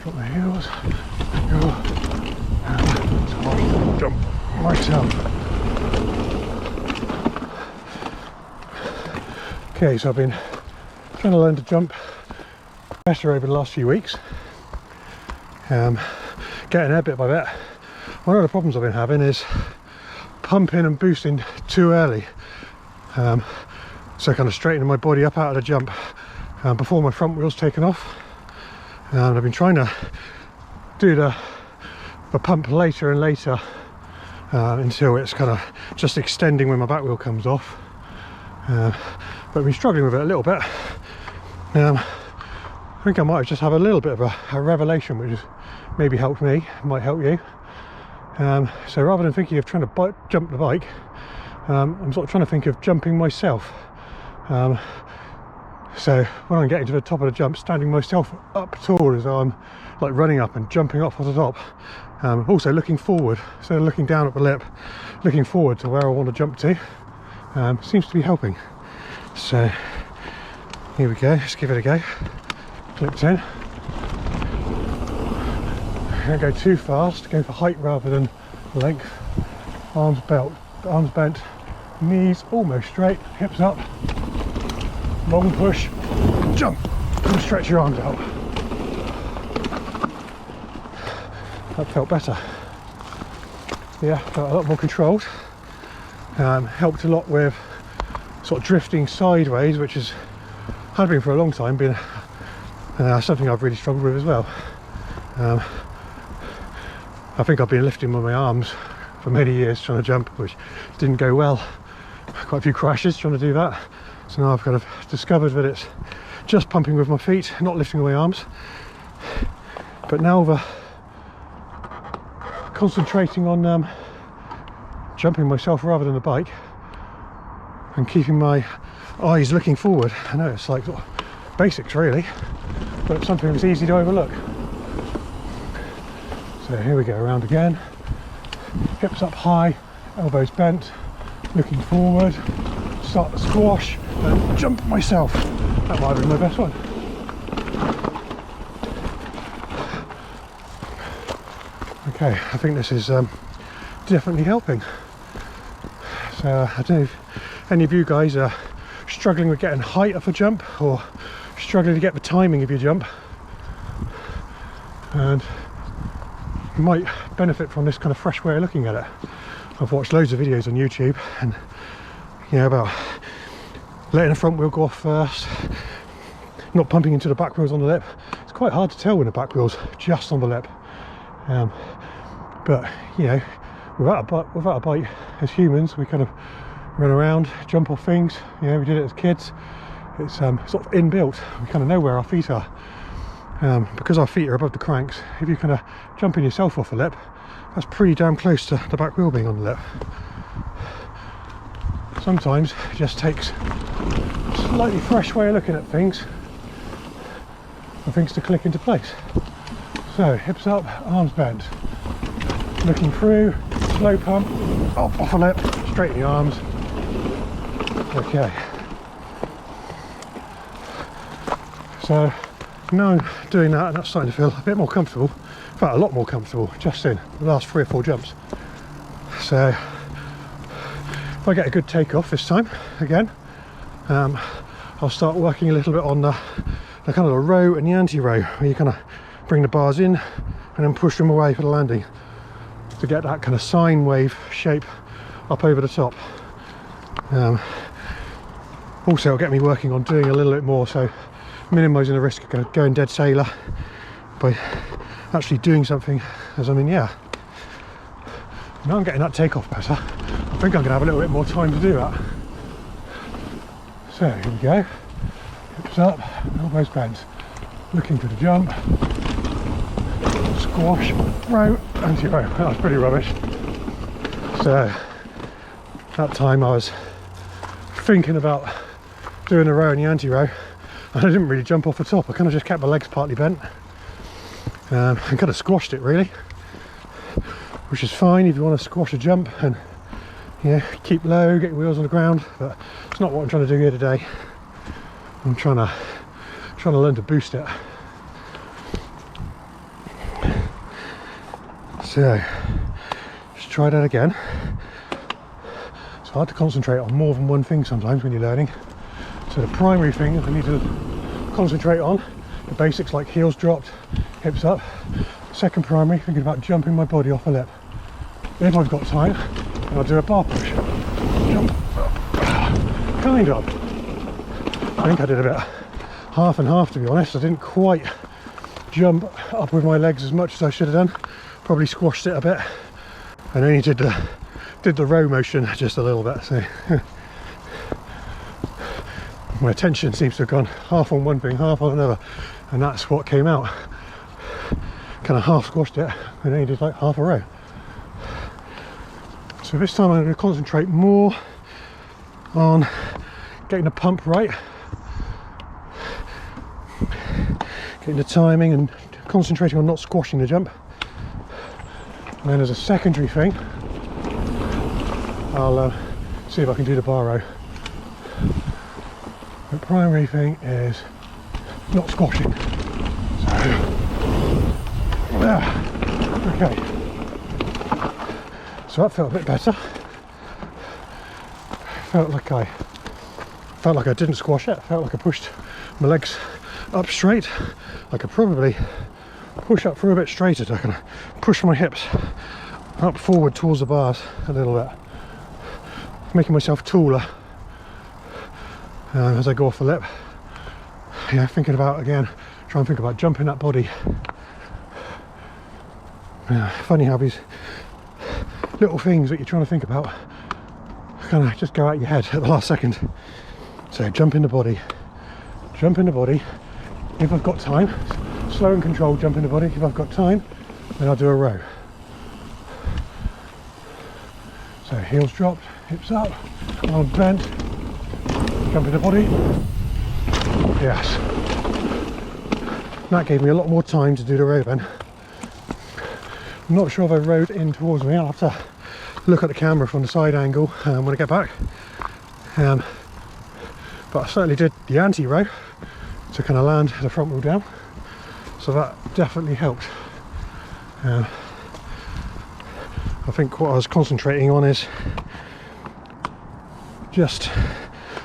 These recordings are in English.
Got my heels. Go. And jump myself. Okay, so I've been trying to learn to jump better over the last few weeks. Getting there bit by bit. One of the problems I've been having is pumping and boosting too early. So kind of straightening my body up out of the jump before my front wheel's taken off. And I've been trying to do the pump later and later until it's kind of just extending when my back wheel comes off. But I've been struggling with it a little bit. I think I might have just had a little bit of a revelation, which has maybe helped me, might help you. So rather than thinking of trying to jump the bike, I'm sort of trying to think of jumping myself. So when I'm getting to the top of the jump, standing myself up tall as though I'm like running up and jumping off the top. Also looking forward, so looking down at the lip, looking forward to where I want to jump to, seems to be helping. So here we go, let's give it a go. Clipped in. Don't go too fast, go for height rather than length. Arms bent, knees almost straight, hips up, long push, jump, and stretch your arms out. That felt better. Yeah, felt a lot more controlled. Helped a lot with sort of drifting sideways, which has been for a long time, been something I've really struggled with as well. I think I've been lifting with my arms for many years trying to jump, which didn't go well. Quite a few crashes trying to do that. So now I've kind of discovered that it's just pumping with my feet, not lifting with my arms. But now concentrating on jumping myself rather than the bike and keeping my eyes looking forward. I know it's like sort of basics really, but it's something that's easy to overlook. So here we go, around again. Hips up high, elbows bent, looking forward, start the squash and jump myself. That might have been my best one. Okay, I think this is definitely helping. So I don't know if any of you guys are struggling with getting height off a jump or struggling to get the timing of your jump, and you might benefit from this kind of fresh way of looking at it. I've watched loads of videos on YouTube, and about letting the front wheel go off first, not pumping into the back wheels on the lip. It's quite hard to tell when the back wheel's just on the lip. But without a bike, as humans, we kind of run around, jump off things. We did it as kids. It's sort of inbuilt. We kind of know where our feet are. Because our feet are above the cranks, if you're kind of jumping yourself off the lip, that's pretty damn close to the back wheel being on the lip. Sometimes it just takes a slightly fresh way of looking at things for things to click into place. So hips up, arms bent, looking through, slow pump, off the lip, straighten the arms. Okay. So now I'm doing that, and that's starting to feel a bit more comfortable. In fact, a lot more comfortable just in the last 3 or 4 jumps. So if I get a good takeoff this time again, I'll start working a little bit on the kind of the row and the anti-row, where you kind of bring the bars in and then push them away for the landing to get that kind of sine wave shape up over the top. Also it'll get me working on doing a little bit more, so minimising the risk of going dead sailor by actually doing something as I'm in the air. Now I'm getting that takeoff better. I think I'm going to have a little bit more time to do that. So here we go. Hips up, elbows bent, looking for the jump, squash, row, anti-row. That was pretty rubbish. So that time I was thinking about doing the row and the anti-row, and I didn't really jump off the top. I kind of just kept my legs partly bent and kind of squashed it really, which is fine if you want to squash a jump and keep low, get your wheels on the ground, but it's not what I'm trying to do here today. I'm trying to learn to boost it. So let's try that again. It's hard to concentrate on more than one thing sometimes when you're learning. So the primary thing I need to concentrate on, the basics like heels dropped, hips up. Second primary, thinking about jumping my body off a lip. If I've got time, I'll do a bar push. Jump. Kind of. I think I did a bit half and half, to be honest. I didn't quite jump up with my legs as much as I should have done. Probably squashed it a bit. And only did the row motion just a little bit. So my attention seems to have gone half on one thing, half on another, and that's what came out. Kind of half squashed it and only did like half a row. So this time I'm going to concentrate more on getting the pump right, getting the timing and concentrating on not squashing the jump. And then as a secondary thing, I'll see if I can do the bar row. The primary thing is not squashing. So, okay. So that felt a bit better. Felt like I didn't squash it. Felt like I pushed my legs up straight. I could probably push up through a bit straighter. So I can push my hips up forward towards the bars a little bit, making myself taller as I go off the lip. Yeah, thinking about again, try and think about jumping that body. Yeah, funny how these little things that you're trying to think about kind of just go out your head at the last second. So jump in the body, jump in the body. If I've got time, slow and controlled jump in the body. If I've got time, then I'll do a row. So heels dropped, hips up, arms bent, jump in the body. Yes. That gave me a lot more time to do the row then. I'm not sure if I rode in towards me. I'll have to look at the camera from the side angle when I get back. But I certainly did the anti-row to kind of land the front wheel down. So that definitely helped. I think what I was concentrating on is just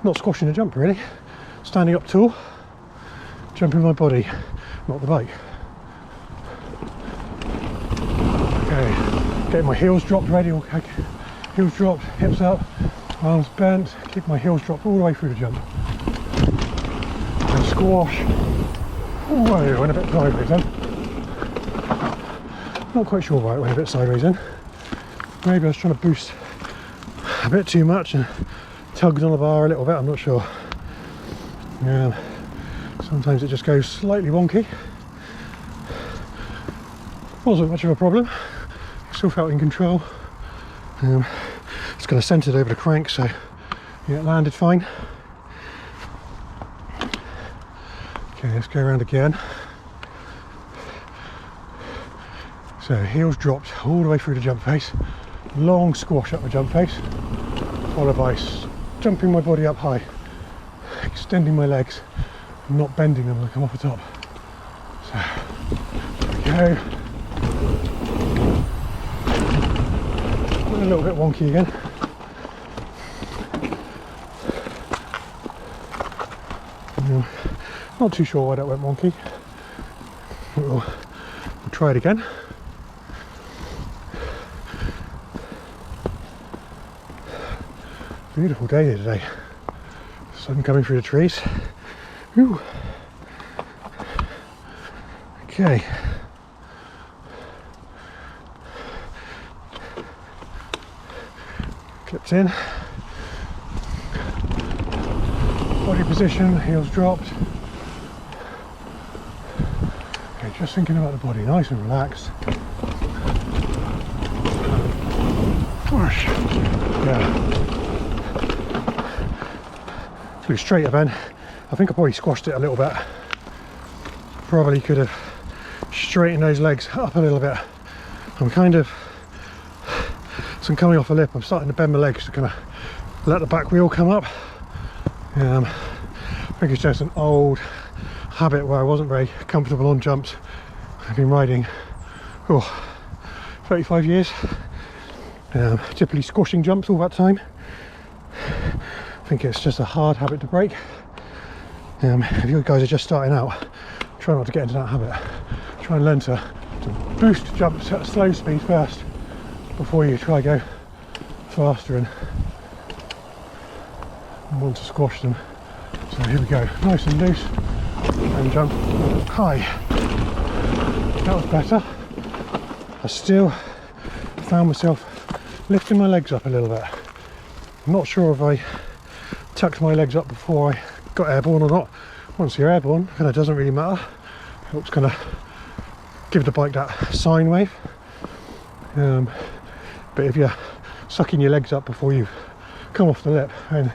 not squashing the jump really. Standing up tall, jumping my body, not the bike. Okay, getting my heels dropped ready. Okay. Heels dropped, hips up, arms bent, keep my heels dropped all the way through the jump. And squash. Whoa, it went a bit sideways then. Not quite sure why it went a bit sideways then. Maybe I was trying to boost a bit too much and tugged on the bar a little bit, I'm not sure. Sometimes it just goes slightly wonky. Wasn't much of a problem. Still felt in control. It's kind of centered over the crank, so yeah, it landed fine. Okay, let's go around again. So heels dropped all the way through the jump face. Long squash up the jump face, followed by jumping my body up high, extending my legs, and not bending them like I'm off the top. So there we go. A little bit wonky again. Not too sure why that went wonky. We'll try it again. Beautiful day here today. Sun coming through the trees. Whew. Okay. Clipped in. Body position, heels dropped. Okay, just thinking about the body, nice and relaxed. Push. Yeah. Flew straighter then. I think I probably squashed it a little bit. Probably could have straightened those legs up a little bit. I'm kind of, as I'm coming off a lip, I'm starting to bend my legs to kind of let the back wheel come up. I think it's just an old habit where I wasn't very comfortable on jumps. I've been riding 35 years. Typically squashing jumps all that time. I think it's just a hard habit to break. If you guys are just starting out, try not to get into that habit. Try and learn to boost jumps at a slow speed first before you try go faster and want to squash them. So here we go, nice and loose, and jump high. That was better. I still found myself lifting my legs up a little bit. I'm not sure if I tucked my legs up before I got airborne or not. Once you're airborne, kind of doesn't really matter. Helps kind of give the bike that sine wave. But if you're sucking your legs up before you come off the lip, then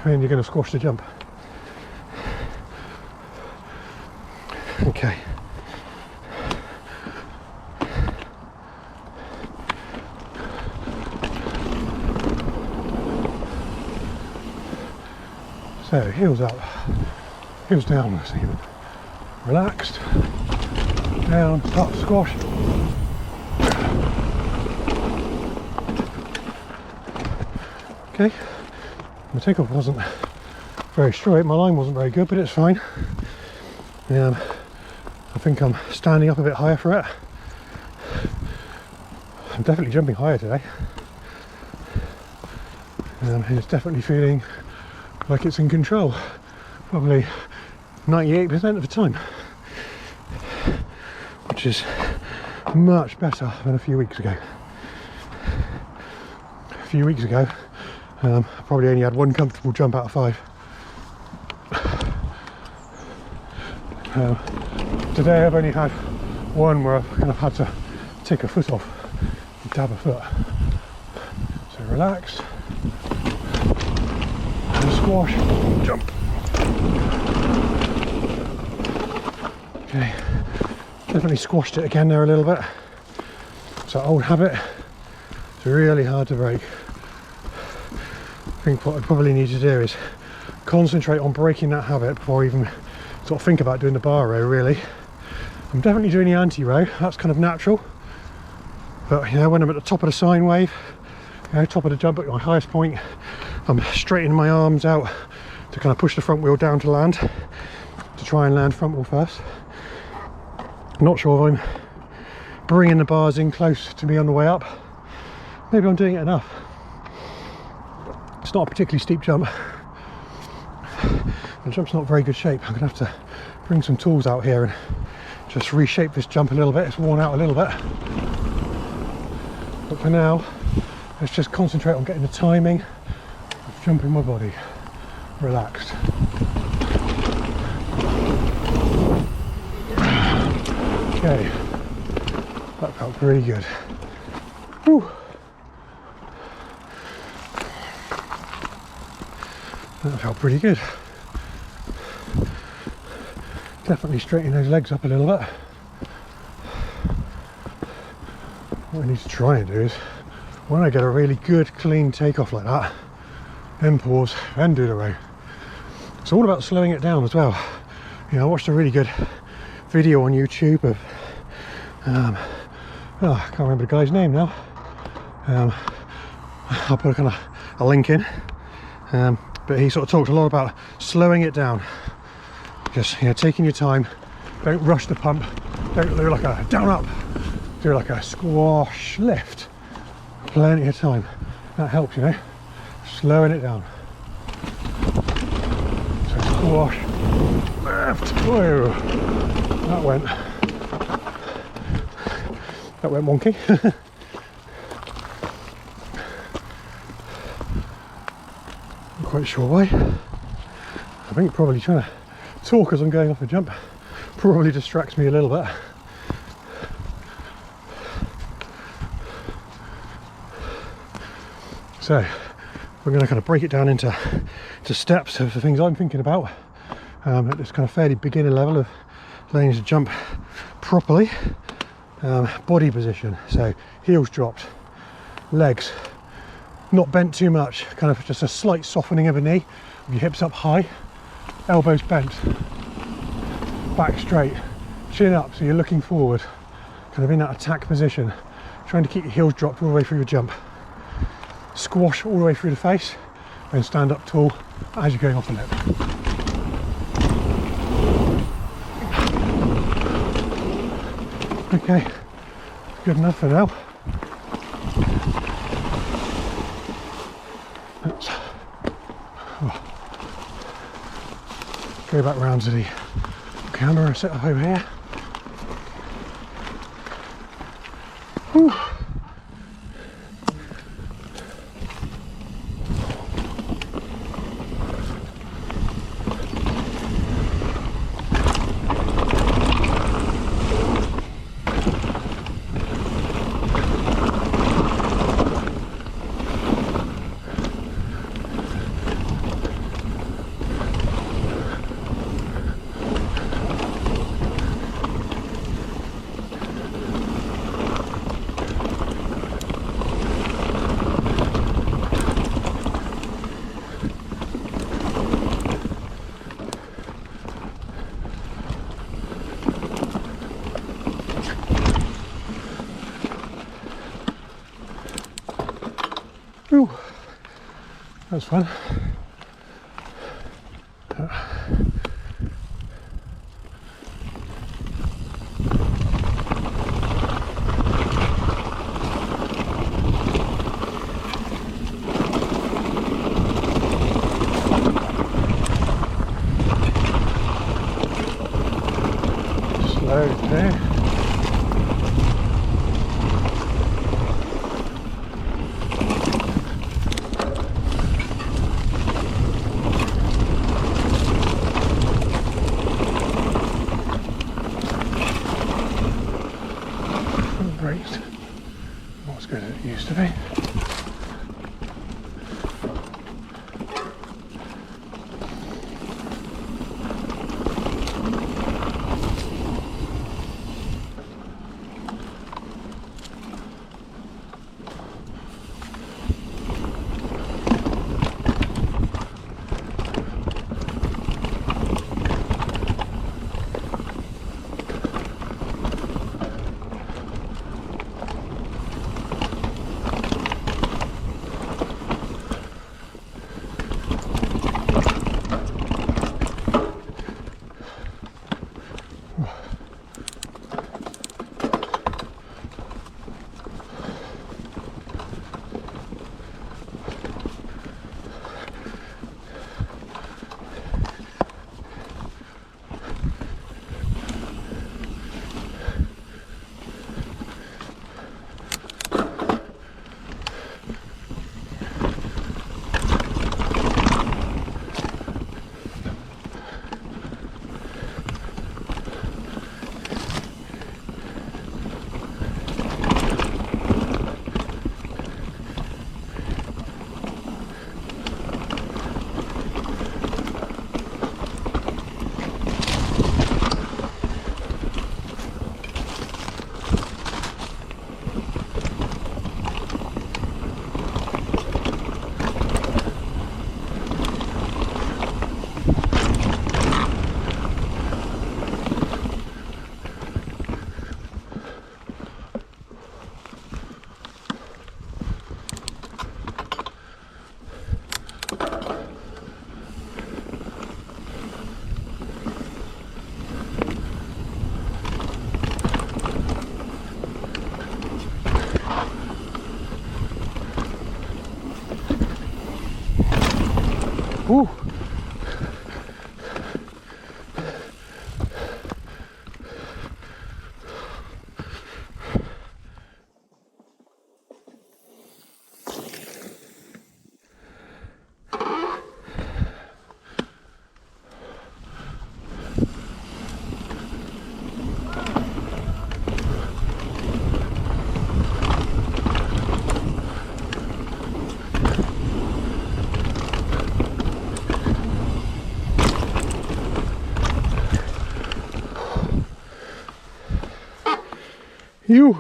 you're going to squash the jump. Okay. So heels up, heels down, let's even. Relaxed, down, up, squash. Okay, my takeoff wasn't very straight, my line wasn't very good, but it's fine. I think I'm standing up a bit higher for it. I'm definitely jumping higher today. And it's definitely feeling like it's in control, probably 98% of the time, which is much better than a few weeks ago. A few weeks ago, I probably only had one comfortable jump out of 5. Today I've only had one where I've kind of had to take a foot off and dab a foot. So relaxed. Squash, jump. Okay, definitely squashed it again there a little bit. It's that old habit. It's really hard to break. I think what I probably need to do is concentrate on breaking that habit before I even sort of think about doing the bar row, really. I'm definitely doing the anti-row, that's kind of natural. But you know, when I'm at the top of the sine wave, you know, top of the jump at my highest point, I'm straightening my arms out to kind of push the front wheel down to land, to try and land front wheel first. I'm not sure if I'm bringing the bars in close to me on the way up. Maybe I'm doing it enough. It's not a particularly steep jump. The jump's not very good shape. I'm going to have to bring some tools out here and just reshape this jump a little bit. It's worn out a little bit. But for now, let's just concentrate on getting the timing of jumping my body. Relaxed. Okay, that felt pretty good. Whew. That felt pretty good. Definitely straighten those legs up a little bit. What I need to try and do is, when I get a really good clean takeoff like that, then pause, then do the row. It's all about slowing it down as well. You know, I watched a really good video on YouTube of I can't remember the guy's name now. I'll put a link in, but he sort of talked a lot about slowing it down. Just, you know, taking your time, don't rush the pump, don't do like a down up, do like a squash lift. Plenty of time, that helps, you know, slowing it down. So squash, left, whoa, that went wonky. Not quite sure why. I think probably trying to talk as I'm going off a jump probably distracts me a little bit. So we're going to kind of break it down into steps of the things I'm thinking about at this kind of fairly beginner level of learning to jump properly. Body position, so heels dropped, legs not bent too much, kind of just a slight softening of the knee, with your hips up high, elbows bent, back straight, chin up so you're looking forward, kind of in that attack position, trying to keep your heels dropped all the way through your jump. Squash all the way through the face and stand up tall as you're going off the lip. Okay, good enough for now. Let's go back round to the camera set up over here. Whew. Ooh, that was fun. Slow there. Not as good as it used to be. Ooh. You.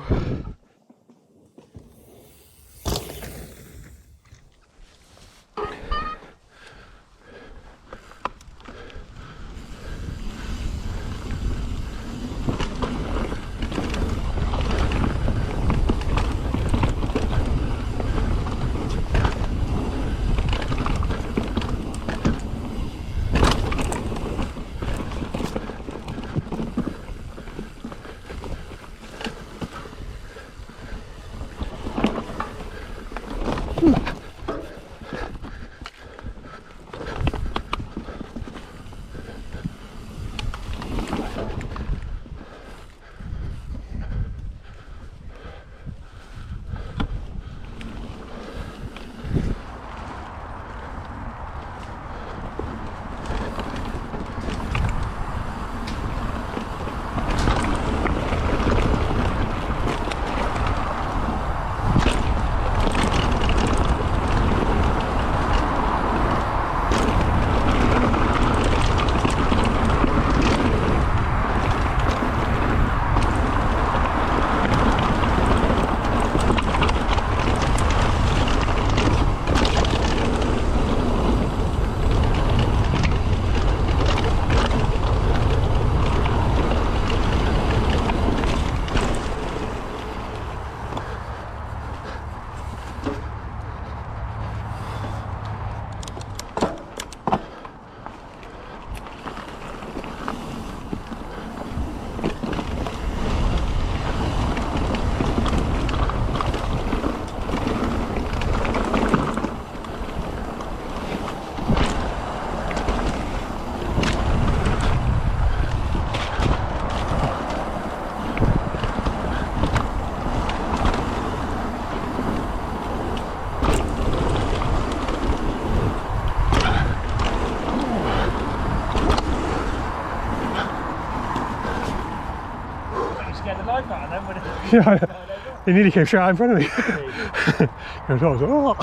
scared the life out of them when it Yeah, he nearly came straight out in front of me. I was like, oh.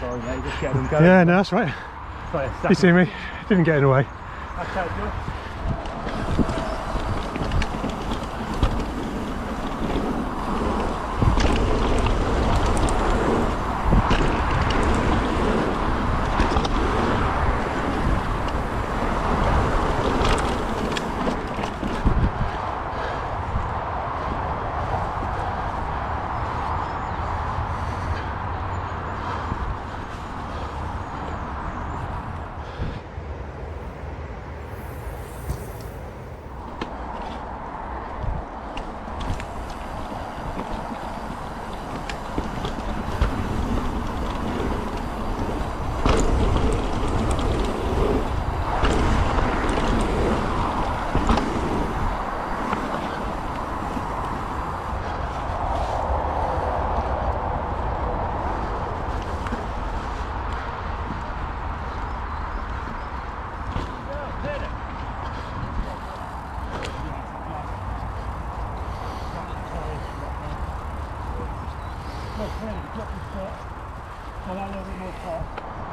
Sorry mate, just get them going. Yeah, no, that's right. You see me? Didn't get in the way. That's how it goes. Drop the foot, so that little bit more top.